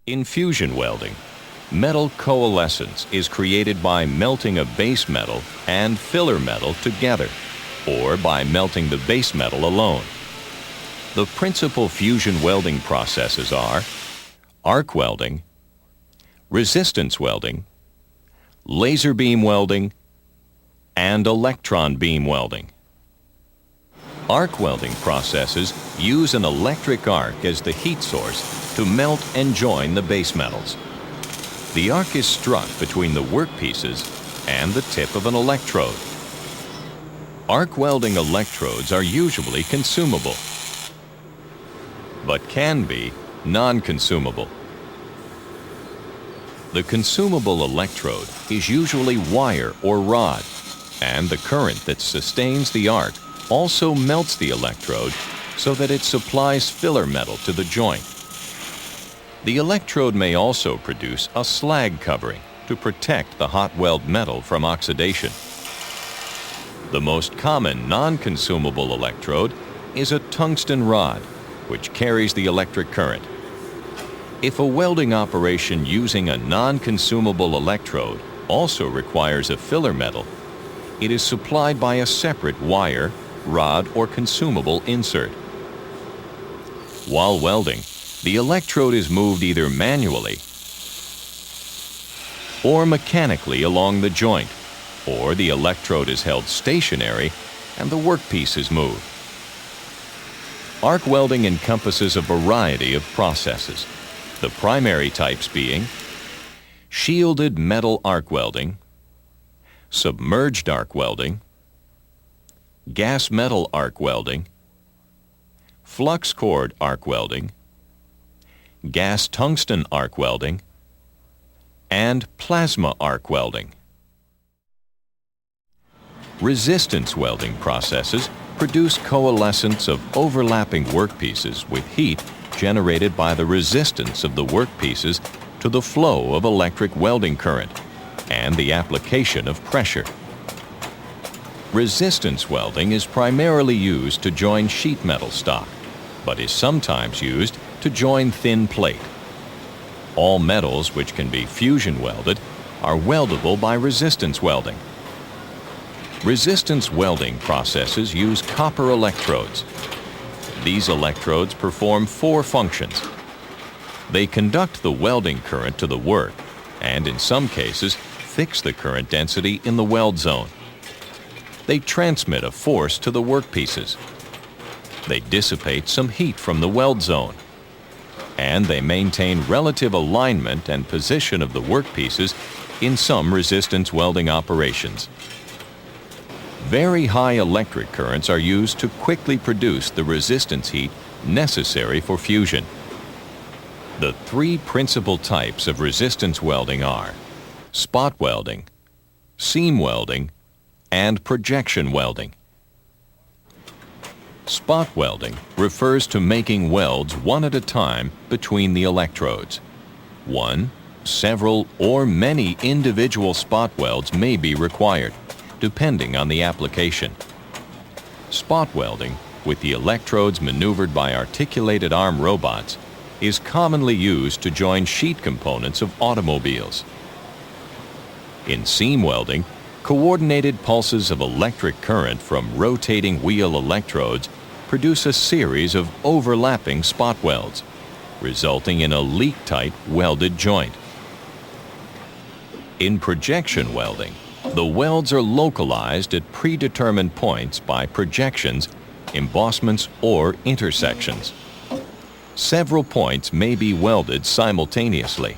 In fusion welding, metal coalescence is created by melting a base metal and filler metal together, or by melting the base metal alone. The principal fusion welding processes are arc welding, resistance welding, laser beam welding, and electron beam welding. Arc welding processes use an electric arc as the heat source to melt and join the base metals. The arc is struck between the workpieces and the tip of an electrode. Arc welding electrodes are usually consumable, but can be non-consumable. The consumable electrode is usually wire or rod, and the current that sustains the arc also melts the electrode so that it supplies filler metal to the joint. The electrode may also produce a slag covering to protect the hot weld metal from oxidation. The most common non-consumable electrode is a tungsten rod, which carries the electric current. If a welding operation using a non-consumable electrode also requires a filler metal, it is supplied by a separate wire, rod, or consumable insert. While welding, the electrode is moved either manually or mechanically along the joint, or the electrode is held stationary and the workpiece is moved. Arc welding encompasses a variety of processes, the primary types being shielded metal arc welding, submerged arc welding, gas metal arc welding, flux cord arc welding, gas tungsten arc welding, and plasma arc welding. Resistance welding processes produce coalescence of overlapping workpieces with heat generated by the resistance of the workpieces to the flow of electric welding current and the application of pressure. Resistance welding is primarily used to join sheet metal stock, but is sometimes used to join thin plate. All metals which can be fusion welded are weldable by resistance welding. Resistance welding processes use copper electrodes. These electrodes perform four functions. They conduct the welding current to the work and, in some cases, fix the current density in the weld zone. They transmit a force to the workpieces. They dissipate some heat from the weld zone. And they maintain relative alignment and position of the workpieces in some resistance welding operations. Very high electric currents are used to quickly produce the resistance heat necessary for fusion. The three principal types of resistance welding are spot welding, seam welding, and projection welding. Spot welding refers to making welds one at a time between the electrodes. One, several, or many individual spot welds may be required, depending on the application. Spot welding, with the electrodes maneuvered by articulated arm robots, is commonly used to join sheet components of automobiles. In seam welding, coordinated pulses of electric current from rotating wheel electrodes produce a series of overlapping spot welds, resulting in a leak-tight welded joint. In projection welding, the welds are localized at predetermined points by projections, embossments, or intersections. Several points may be welded simultaneously.